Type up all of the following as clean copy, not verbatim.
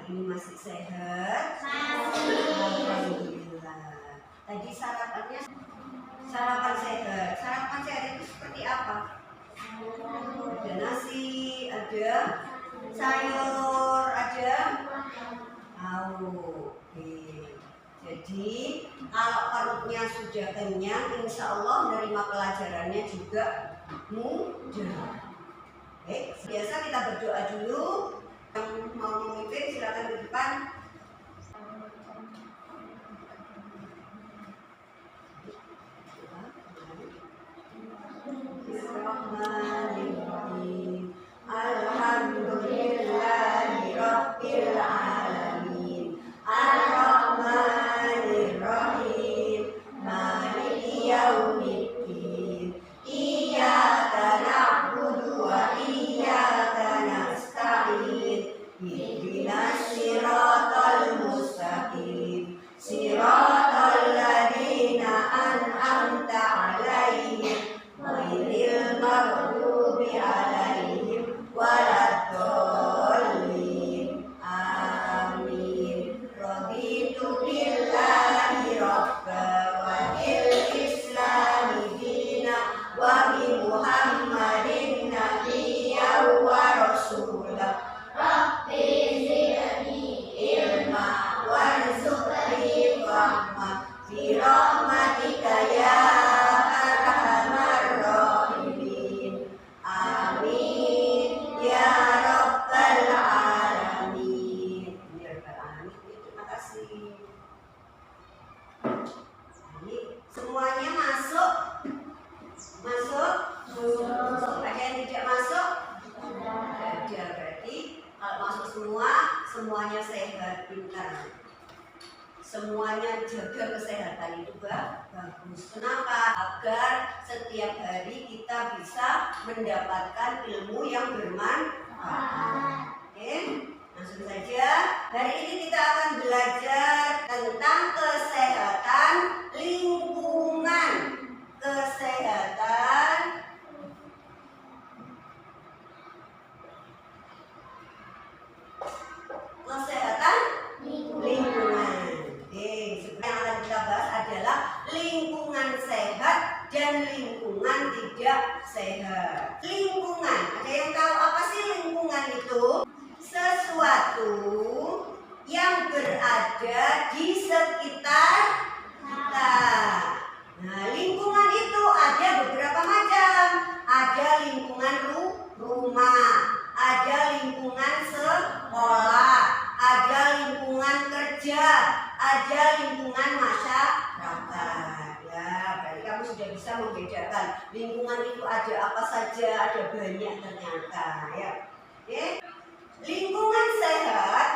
ini masih sehat? Alhamdulillah. Tadi sarapan sehat. Sarapan sehat itu seperti apa? Ada nasi, ada sayur, ada oke. Jadi kalau perutnya sudah kenyang, insya Allah menerima pelajarannya juga mudah. Biasa kita berdoa dulu. Yang mau memimpin silakan ke depan. Bismillahirrahmanirrahim. Alhamdulillahirabbil alamin. Ar-Rahmanir-Rahim. Maliki yaumiddin. Iyyaka na'budu wa iyyaka nasta'in. Ihdinas siratal mustaqim. Siratal ladzina an'amta 'alaihim ghairil maghdubi 'alaihim waladdallin. Amin. Raditu billahi rabba wa bil islami dina wa bi Muhammadin nabiyyan wa rasulah. Rabbi zidni ilma warzuqni rahmah bi rahmatika ya arhamar rahimin. Amin ya rabbal alamin. Ya rabbal alamin. Terima kasih. Ini semuanya masuk? Ada yang tidak masuk? Ada. Berarti kalau masuk semuanya sehat, pintar. Semuanya jaga kesehatan itu bagus. Kenapa? Agar setiap hari kita bisa mendapatkan ilmu yang bermanfaat. Oke, langsung saja. Hari ini kita akan belajar tentang kesehatan lingkungan. Kesehatan lingkungan. Yang akan kita bahas adalah lingkungan sehat dan lingkungan tidak sehat. Lingkungan, ada yang tahu apa sih lingkungan itu? Sesuatu yang berada di sekitar kita. Nah, lingkungan itu ada beberapa macam. Ada lingkungan rumah, ada lingkungan sekolah, ada lingkungan kerja, ada lingkungan masyarakat. Ya, berarti kamu sudah bisa membedakan lingkungan itu ada apa saja, ada banyak ternyata. Ya, oke. Lingkungan sehat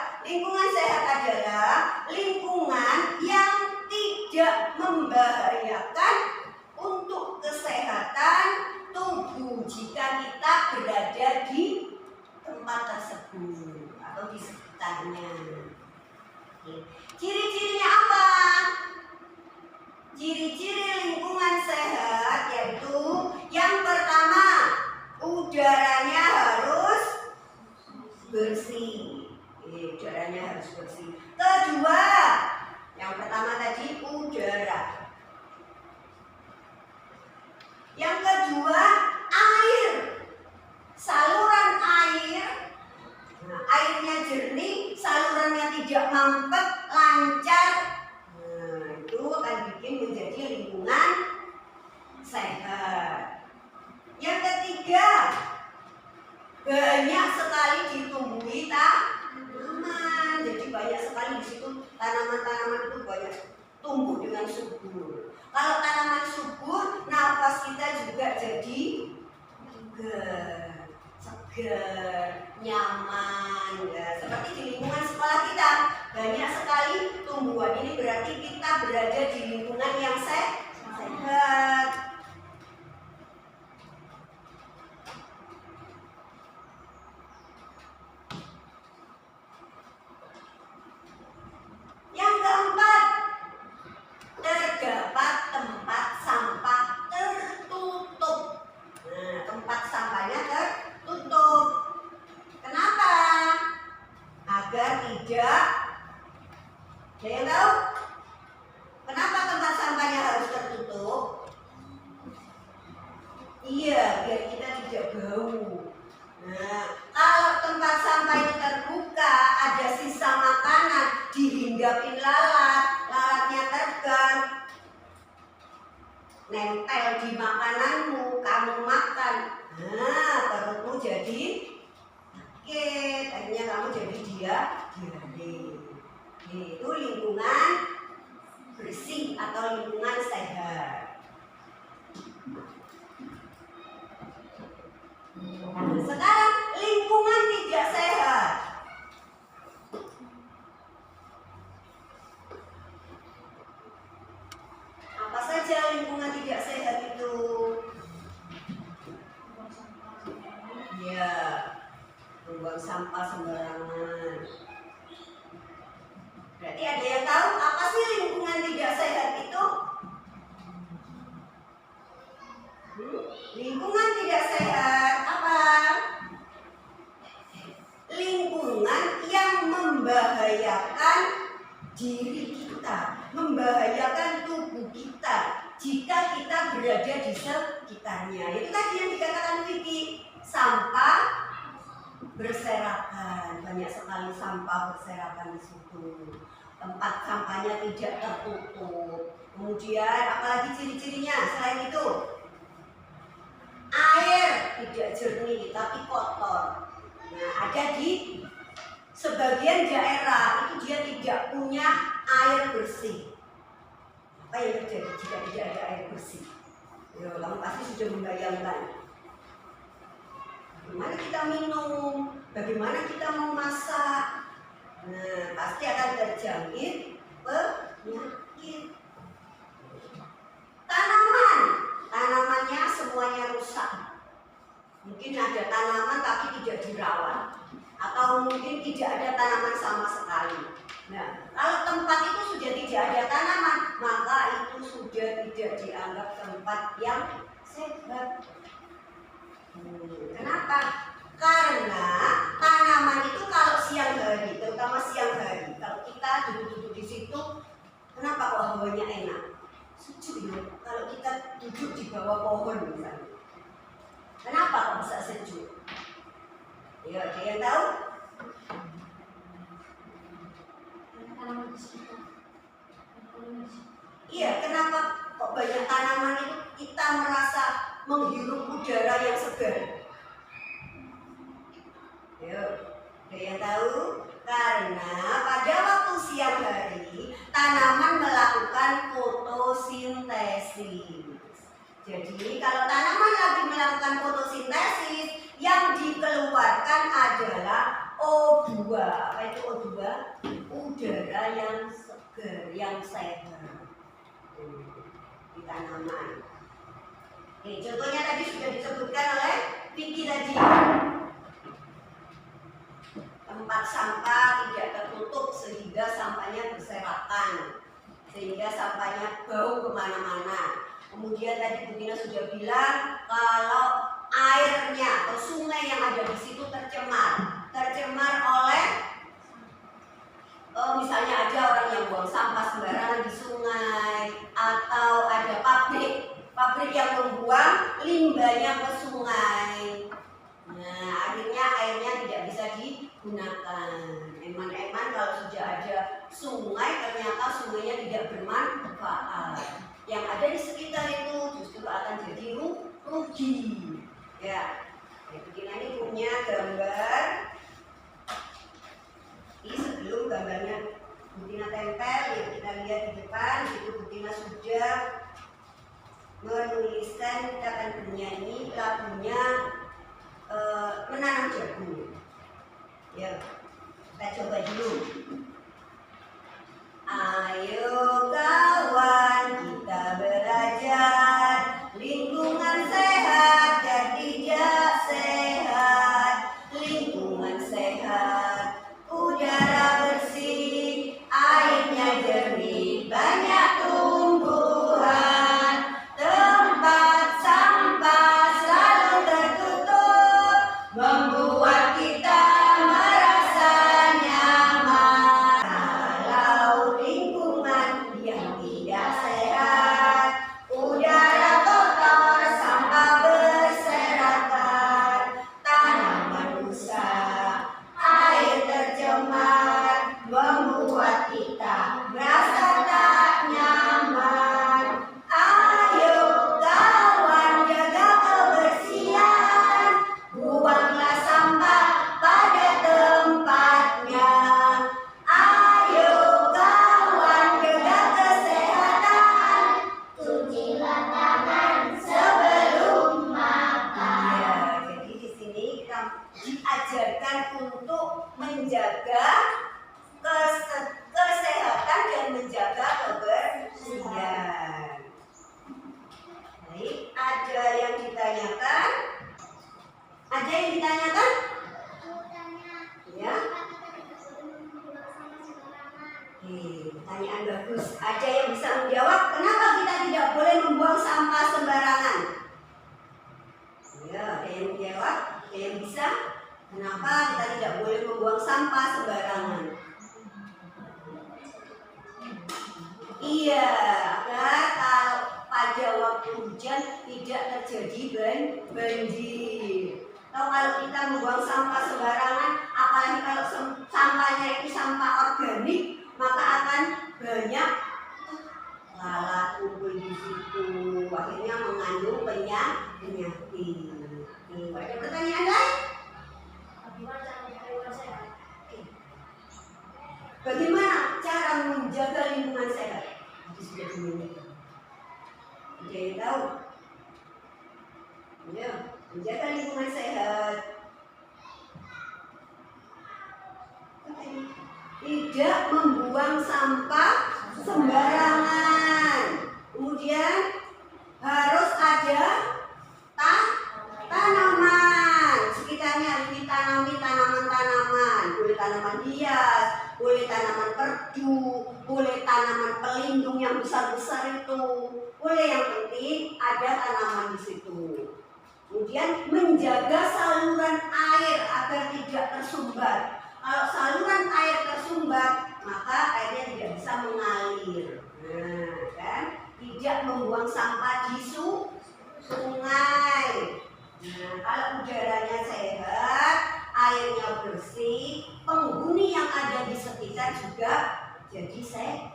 adalah lingkungan yang tidak membahayakan untuk kesehatan tubuh jika kita berada di tempat tersebut atau di sekitarnya. Ciri-cirinya apa? Ciri-ciri lingkungan sehat yaitu yang pertama, udaranya harus bersih. Udaranya harus bersih. Kedua, yang pertama tadi udara. Yang kedua, air. Saluran air. Nah, airnya jernih, salurannya tidak mampet, lancar. Nah, itu akan bikin menjadi lingkungan sehat. Yang ketiga, banyak sekali ditumbuhi tanaman. Jadi banyak sekali di situ tanaman-tanaman itu banyak tumbuh dengan subur. Kalau tanaman subur, nafas kita juga jadi segar, nyaman. Ya, seperti di lingkungan sekolah kita banyak sekali tumbuhan. Ini berarti kita berada di lingkungan yang sehat. Yang keempat, terdapat tempat sampah tertutup. Nah, tempat sampahnya tertutup. Kenapa? agar tidak. Ada yang tahu? Kenapa tempat sampahnya harus tertutup? Iya, biar kita tidak bau. Nah, kalau tempat sampah itu terbuka, ada sisa makanan, dihinggapin lalat, lalatnya terbang, nempel di makananmu, kamu makan. Nah, perutmu jadi sakit, akhirnya kamu jadi diare. Itu lingkungan bersih atau lingkungan sehat. Sekarang lingkungan tidak sehat. Apa saja lingkungan tidak sehat itu? Ya, membuang sampah sembarangan. Berarti ada yang tahu apa sih lingkungan tidak sehat itu? Lingkungan tidak sehat apa? Lingkungan yang membahayakan diri kita, membahayakan tubuh kita jika kita berada di sekitarnya. Itu tadi yang dikatakan Vicky, sampah berserakan, banyak sekali sampah berserakan di situ. Tempat sampahnya tidak tertutup. Kemudian apalagi ciri-cirinya selain itu? Air tidak jernih tapi kotor. Nah, ada di sebagian daerah itu dia tidak punya air bersih. Apa yang terjadi jika tidak ada air bersih? Ya, kamu pasti sudah membayangkan. Bagaimana kita minum? Bagaimana kita mau masak? Nah, pasti akan terjangkit penyakit. Tanamannya semuanya rusak. Mungkin ada tanaman tapi tidak dirawat, atau mungkin tidak ada tanaman sama sekali. Nah, kalau tempat itu sudah tidak ada tanaman, maka itu sudah tidak dianggap tempat yang sehat. Kenapa? Karena tanaman itu kalau siang hari, terutama siang hari, kalau kita duduk-duduk di situ, kenapa kok hawanya enak? Sejuk ya, kalau kita duduk di bawah pohon misalnya. Kenapa kok bisa sejuk? Ya, ada yang tahu? Iya, kenapa kok banyak tanaman itu kita merasa menghirup udara yang segar? Ya, ada yang tahu? Karena pada waktu siang hari tanaman melakukan fotosintesis. Jadi kalau tanaman lagi melakukan fotosintesis, yang dikeluarkan adalah O2. Apa itu O2? Udara yang segar, yang sehat di tanaman. Oke, contohnya tadi sudah disebutkan oleh Vicky tadi. Tempat sampah tidak tertutup sehingga sampahnya berserakan, sehingga sampahnya bau kemana-mana. Kemudian tadi Bu Tina sudah bilang kalau airnya atau sungai yang ada di situ tercemar oleh misalnya ada orang yang buang sampah sembarangan di sungai, atau ada pabrik yang membuang limbahnya ke sungai. Nah, akhirnya airnya tidak bisa digunakan. Eman-eman kalau sudah ada sungai, ternyata sungainya tidak bermanfaat. Yang ada di sekitar itu justru akan jadi rugi. Ya, Kita ini punya gambar. Ini sebelum gambarnya Bu Tina tempel, yang kita lihat di depan, itu Bu Tina sudah menuliskan, kita akan bernyanyi lagunya menanam jagung. Ya, kita coba dulu. Ayo kawan, kita belajar lingkungan sehat dan tidak sehat. Lingkungan sehat, udara bersih, airnya jernih, banyak tumbuhan. Tempat sampah selalu tertutup, membuat kita merasa nyaman. menjaga kesehatan dan menjaga kebersihan. Baik, ada yang ditanyakan? Ada yang ditanyakan? Ya. Pertanyaan bagus. Ada yang bisa menjawab? Kenapa kita tidak boleh membuang sampah sembarangan? Ya, ada yang menjawab? Ada yang bisa? Kenapa kita tidak boleh membuang sampah sembarangan? Iya, agar kalau pada waktu hujan tidak terjadi banjir. Atau kalau kita membuang sampah sembarangan, apalagi kalau sampahnya itu sampah organik, maka akan banyak lalat kumpul di situ, akhirnya mengandung penyakit. Ada pertanyaan lain? Bagaimana cara menjaga lingkungan sehat? Itu sudah dimiliki. Ada yang tahu? Ya, menjaga lingkungan sehat. Tidak membuang sampah sembarangan. Kemudian harus ada tanaman. Sekitarnya harus ditanami tanaman-tanaman. Boleh tanaman hias, boleh tanaman perdu, boleh tanaman pelindung yang besar-besar itu. Boleh, yang penting ada tanaman di situ. Kemudian menjaga saluran air agar tidak tersumbat. Kalau saluran air tersumbat, maka airnya tidak bisa mengalir. Nah, kan? Tidak membuang sampah di sungai. Nah, kalau udaranya sehat, airnya bersih, penghuni yang ada di sekitar juga jadi sehat.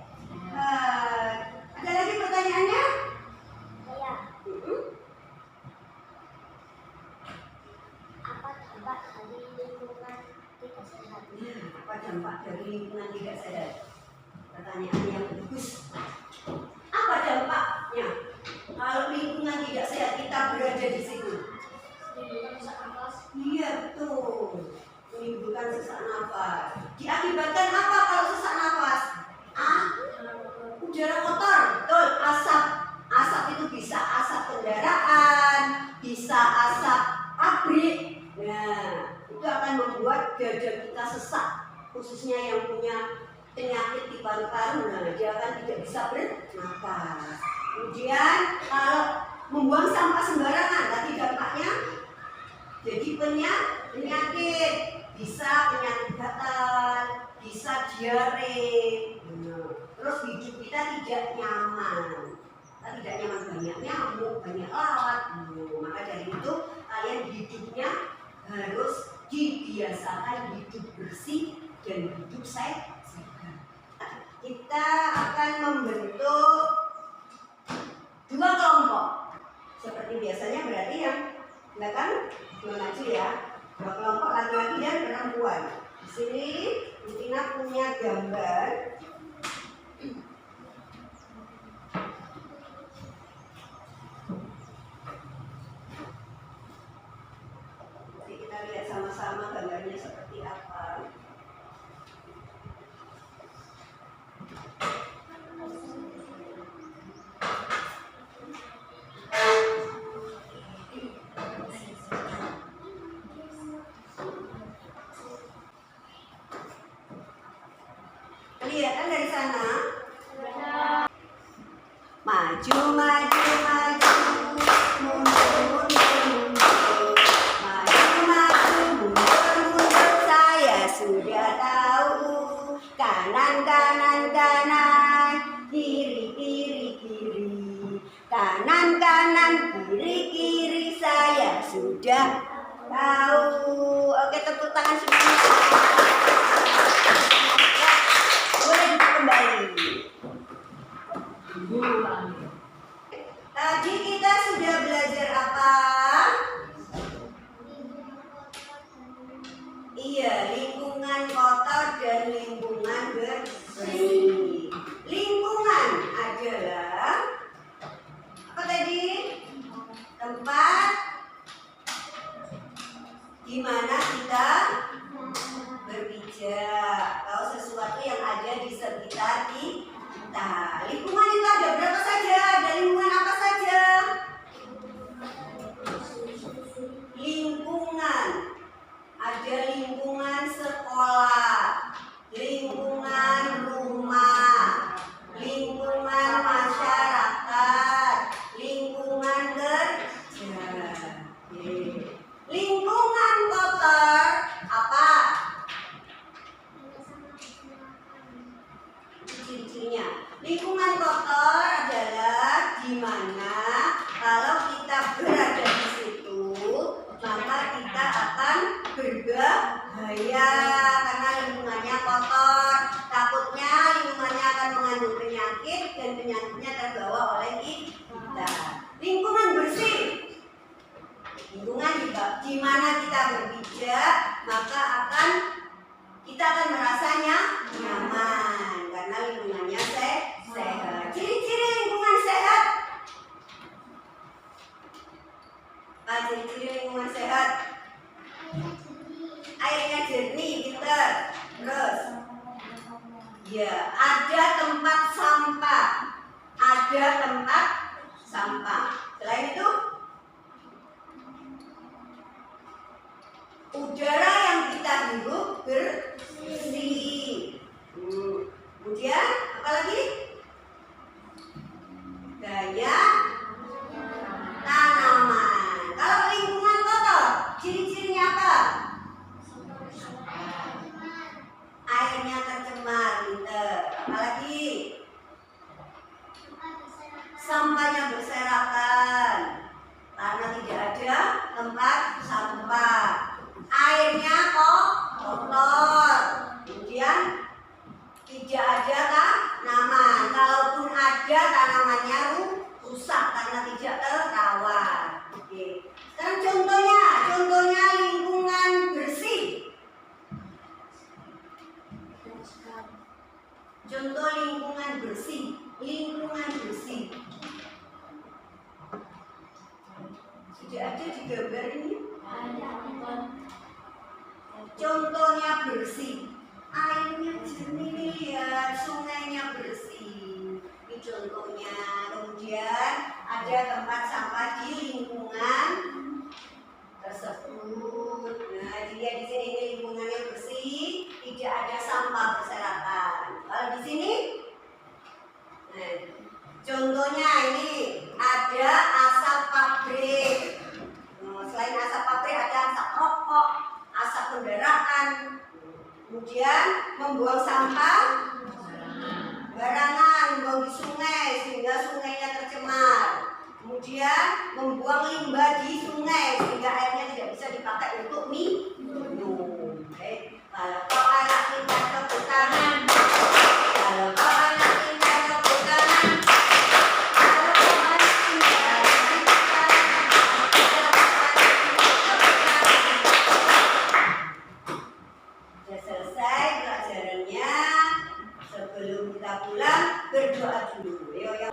Ada lagi pertanyaannya? Iya. Apa dampak dari lingkungan tidak sehat? Apa dampak dari lingkungan tidak sehat? Pertanyaan yang bagus. Apa dampaknya kalau lingkungan tidak sehat kita berada di situ? Iya, betul. Menimbulkan sesak nafas. Diakibatkan apa kalau sesak nafas? Udara kotor. Betul, asap. Asap itu bisa asap kendaraan, bisa asap pabrik. Nah, itu akan membuat dada kita sesak, khususnya yang punya penyakit di paru-paru. Nah, dia akan tidak bisa bernafas. Kemudian kalau membuang sampah sembarangan, tadi dampaknya jadi penyakit, bisa penyakit gatal, bisa diare. Terus hidup kita tidak nyaman. Kita tidak nyaman, banyak nyamuk, banyak lalat. Maka dari itu kalian hidupnya harus dibiasakan hidup bersih dan hidup sehat. Kita akan membentuk 2 kelompok. Seperti biasanya berarti yang belakang maju ya. 2 kelompok laki-laki dan perempuan. Di sini Tina punya gambar. Jadi kita lihat sama-sama gambarnya seperti apa. Kelihatan dari sana? Maju, maju, maju, mundur, mundur, mundur. Maju, maju, mundur, mundur, saya sudah tahu. Kanan, kanan, kanan, kiri, kiri, kiri. Kanan, kanan, kiri, kiri, saya sudah tahu. Oke, tepuk tangan semuanya. Boleh kembali. Tadi kita sudah belajar apa? Iya, lingkungan kotor dan lingkungan bersih. Lingkungan adalah apa tadi? Tempat di mana kita berpijak. atau sesuatu yang ada di sekitar kita. Lingkungan itu ada berapa saja? Ada lingkungan apa saja? Lingkungan. Ada lingkungan sekolah, lingkungan rumah, lingkungan masyarakat, lingkungan kerja. Lingkungan kotor apa? Ciri-cirinya. Lingkungan kotor adalah di mana kalau kita berada di situ, maka kita akan berbahaya karena lingkungannya kotor. Takutnya lingkungannya akan mengandung penyakit dan penyakitnya terbawa oleh kita. Lingkungan bersih. Lingkungan di mana kita berpijak, maka kita akan merasanya nyaman karena lingkungannya sehat. Ciri-ciri lingkungan sehat. Apa ciri-ciri lingkungan sehat? Airnya jernih, pintar. Terus, ya, ada tempat sampah. Ada tempat sampah. Selain itu, udara yang kita hirup bersih. Kemudian apa lagi? Daya tanaman. Kalau lingkungan kotor, ciri-cirinya apa? Airnya tercemar, pinter. Apa lagi? Sampahnya berserakan karena tidak ada tempat sampah. Airnya kotor. Kemudian tidak ada tanaman. Kalaupun ada, tanamannya rusak karena tidak terawat. Oke. Sekarang contohnya lingkungan bersih. Contoh lingkungan bersih. Lingkungan bersih. Tidak ada di gambar ini. Contohnya bersih, airnya jernih, lihat sungainya bersih. Ini contohnya. Kemudian ada tempat sampah di lingkungan tersebut. Nah, dilihat di sini ini lingkungannya bersih, tidak ada sampah berserakan. Kalau di sini, nah, contohnya ini ada asap pabrik. Selain asap pabrik ada asap rokok, asap kendaraan. Kemudian membuang sampah barangan, membuang di sungai sehingga sungainya tercemar. Kemudian membuang limbah di sungai sehingga airnya tidak bisa dipakai untuk minum. Kalau anak kita tepuk tangan. Kalau anak kita tepuk tangan. Pulang berdoa dulu. Yo ya.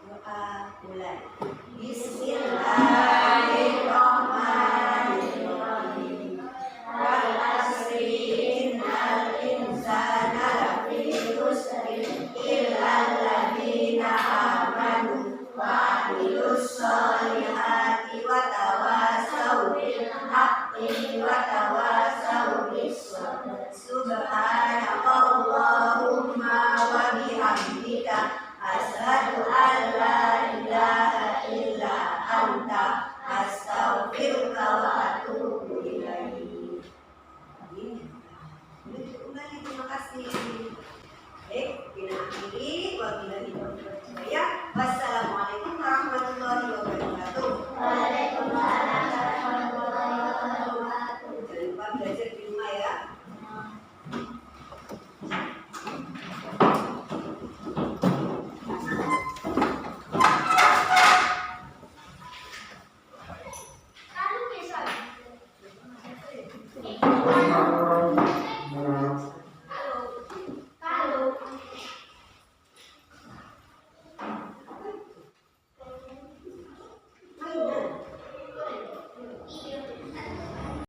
Doa mulai. Bismillahirrahmanirrahim. Wal asri innal insana lafi khusrin illal ladzina amanu wa amilus sholihati wa tawasau bil haqqi wa tawasau bis sabr. Subhanakallahumma wa bihamdika asyhadu an la ilaha kenyang.